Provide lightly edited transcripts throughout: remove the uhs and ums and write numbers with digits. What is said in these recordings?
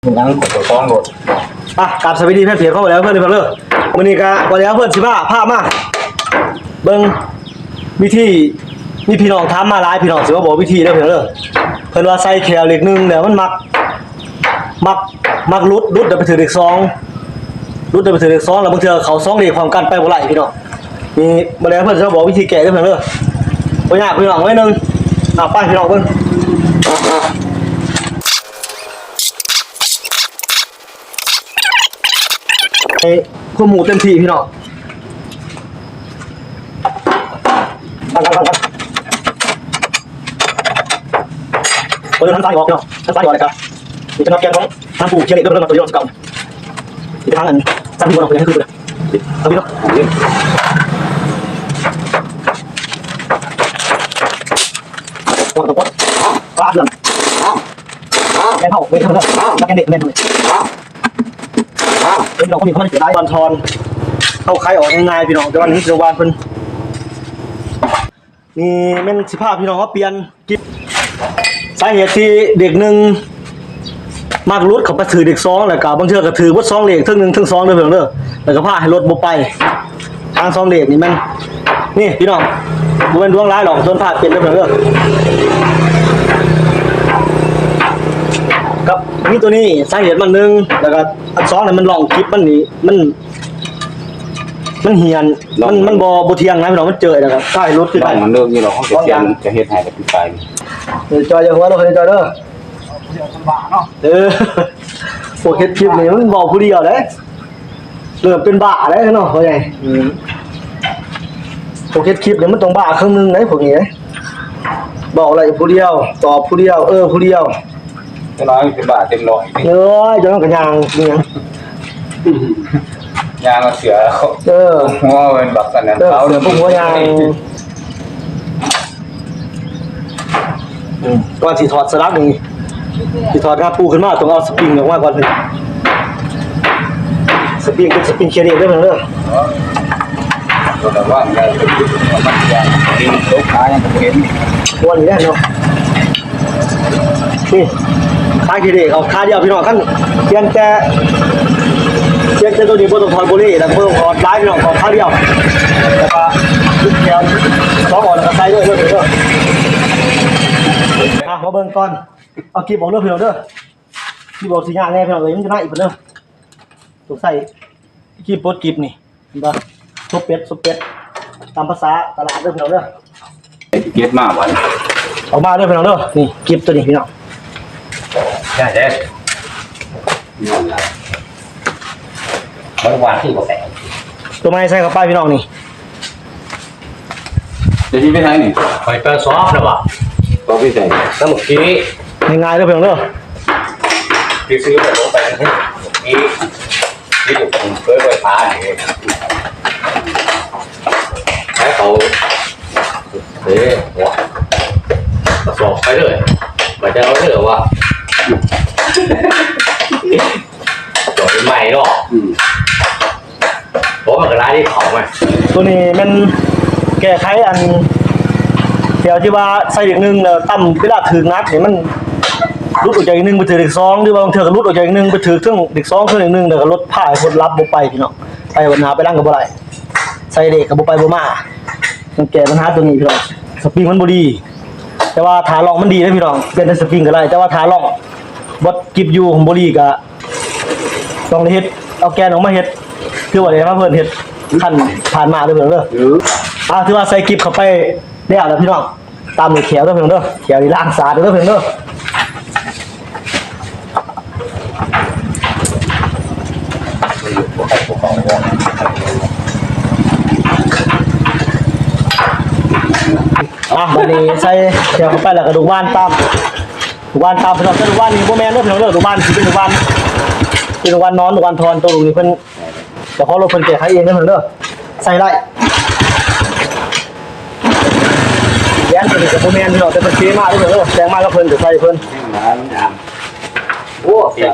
ยังกดตัวฟ้องโหลดกลับสวัสดีแฟนเพจเข้าไปแล้วเพื่อนเลิกวันนี้ก็วันแล้วเพื่อน15ภาพมาเบิ้งวิธีมีพี่น้องถามมาหลายพี่น้องสิว่าบอกวิธีได้เพื่อนเลิกเพิ่นว่าใส่แคลเล็ก1เนี่ยมันมักรุดเดี๋ยวไปถือเด็ก2รุดเดี๋ยวไปถือเด็ก2แล้วบางเทื่อเขา2เด็กความกันไปบ่ไหลพี่น้องมีมาแล้วเพิ่นจะบอกวิธีแก้ได้เพื่อนเลิกบ่ยากพี่น้องไว้นึงไปพี่น้องเบิ่งข้อมูลเต็มที่พี่น้องคนทำสายออกเนาะทำสายออกเลยครับนี่จะนับแกนของทำปูเชียร์เด็กเริ่มตัวเดียวสเก่าที่ทางนั้นสร้างที่บนเราคนนี้คือเอาพี่เนาะปวดปลาเดือดแกนเท่าเวทเท่านักแกนเด็กแม่เลยเป็นน้องคนนี้เขาไม่ได้ตอนทอนเข้าใครออกง่ายๆพี่น้องแต่วันนี้โรงพยาบาลเพิ่นนี่แม่นสิพาพี่น้องเขาเปลี่ยนกิจสาเหตุที่เด็ก1มากรุดเขาไปถือเด็ก2แล้วก็บางเทื่อก็ถือวัด2เลขถึง1ถึง2เด้อเพิ่นเด้อแล้วก็พาให้รถบ่ไปทาง2เลขนี่มันนี่พี่น้องบ่แม่นดวงร้ายหรอกส่วนพาเป็นเด้อเพิ่นเด้อกับนี่ตัวนี้สาเหตุมัน1แล้วก็อัน2นี่มันลองคลิปมันนี่มันเหียนมันบ่เที่ยงนะพี่น้องมันเจอแล้วครับใต้รถคือได้มันเลิกนี่เราเขาจะเฮ็ดให้กับพี่ไปจอยอย่าหัวเราเคยจอยเด้อพวกเฮ็ดคลิปนี่มันบอกผู้เดียวเด้เริ่มเป็นบ้าแล้วเนาะพ่อใหญ่พวกเฮ็ดคลิปนี่มันต้องบ้าครึ่งนึงเด้พวกนี้บอกอะไรผู้เดียวตอบผู้เดียวผู้เดียวจะน้อยเป็นบาทเต็มร้อยจนกันยางนี่หยังยางเสือหัวเป็นบักกันนั้นเขาเสือพวกหัวยางก่อนสิถอดสลักนี่สิถอดหน้าปูขึ้นมาต้องเอาสปริงออกมาก่อนเลยสปริงเป็นสปริงเชเดอร์เด้อแต่ว่ามันยังดินตกขายังเห็นตัวนี้ได้เนาะนี่ขาเชเดอร์เอาขาเดียวพี่น้องขั้นเพียงแต่ตัวนี้บ่ต้องถอดโบลี่แล้วบ่ต้องถอดลายพี่น้องของขาเดียวแล้วก็ยึดแขน2อ่อนแล้วก็ใส่ด้วยเด้อมาเบิ่งก่อนเอาคลิปบอกเด้อพี่น้องเด้อคลิปบอกสิยากแน่พี่น้องเอ้ยมันจะน่าอีกเด้อต้องใส่คลิปโพสต์คลิปนี่เห็นป่ะซุปเป็ดตามภาษาตลาดเด้อพี่น้องเด้อเก็บมาบ่ออกมาเด้อพี่น้องเด้อนี่คลิปตัวนี้พี่น้องใช่เด้บางวันที่บ่แต่ตัวไม้ใส่เข้าไปพี่น้องนี่เดี๋ยวที่ไปไหนนี่ไปเปิดซอฟต์นะบ่ก็พี่ใส่แล้วเมื่อกี้ง่ายๆเด้อพี่น้องเด้อที่ซื้อไปลงไปนี่ที่ผมเคยไปทานนี่ให้เขาหัวสอบไปเลยมันจะเอาเรื่องว่าจอยใหม่เนาะเพราะมันกระไรที่เขาไงตัวนี้มันแก้ไขอันเดี๋ยวที่ว่าใส่เด็ก1แล้วตั้มเวลาถืองัดนี่มันรุดออกจากอีก1ไปถือเด็ก2หรือว่าบางเทื่อก็รุดออกจากอีก1ไปถือถึงเด็ก2ถึงอีก1แล้วก็ลดผ้าให้คนรับบ่ไปพี่น้องไปปัญหาไปนั่งก็บ่ได้ใส่เด็กก็บ่ไปบ่มามันแก้ปัญหาตัวนี้พี่น้องสปริงมันบ่ดีแต่ว่าขาล่องมันดีนะพี่น้องเป็นสปริงก็ได้แต่ว่าขาล่องบ่กิบอยู่ของบ่ดีก็ต้องเฮ็ดเอาแกนออกมาเฮ็ดคือว่าได้มาเพิ่นเฮ็ดขั้นผ่านมาเด้อเพิ่นเด้อถือว่าใส่กิบเข้าไปแล้วพี่น้องตามด้วยแขวเด้อเพิ่นเด้อแขวนี่ล้างสะอาดเด้อเพิ่นเด้อวันนี้ใส่แขวเข้าไปแล้วก็ดูว่านตามพี่น้องดูว่านนี่บ่แม่นเด้อพี่น้องเด้อดูว่านสิเป็นดูว่านนอนดูว่านทอนตัวนี้เพิ่นแต่พอเราเพิ่นแก้ไขเองเด้อเพิ่นเด้อใส่ได้แย่นตัวนี้ก็บ่แม่นพี่น้องแต่เพิ่นเทมาเด้อเพิ่นเด้อแซงมาแล้วเพิ่นจะใส่เพิ่นโอ้เสีย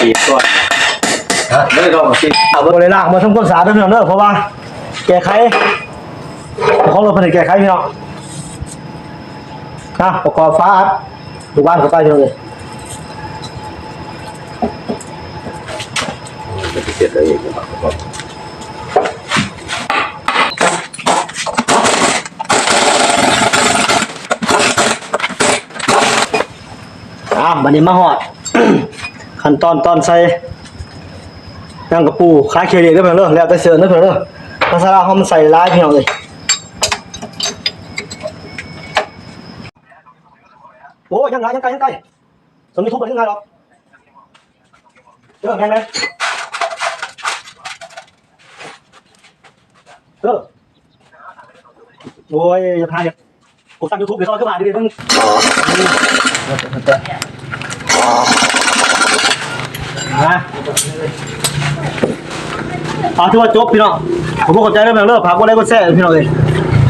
สีก่อนฮะไม่ได้ลองสี เอาบริล่างมาทำความสะอาดด้วยพี่น้องเด้อเพราะว่าแก้ไขของเราผลิตแก้ไขพี่น้องประกอบฟ้าอัดดูบ้านเข้าไปพี่น้องเลย จะเสร็จแล้วเองนะครับ บัดนี้มาหอด ขั้นตอนใส่ย่างกระปูคล้ายเคเรียได้เพียงเด้อแล้วแต่เสือได้เพียงเด้อภาษาลาวเขามันใส่ร้ายพี่น้องเลยโอ้ยังไงสมมติทุบไปยังไงหรอกแพงเลยโอ้ยอย่าพายผมตั้งยูทูบเดี๋ยวเขาขึ้นมาดิเพิ่งที่ว่าจบพี่น้องผมก็ขอบใจเรื่องเลิกพักว่าได้ก็แซ่พี่น้องเลย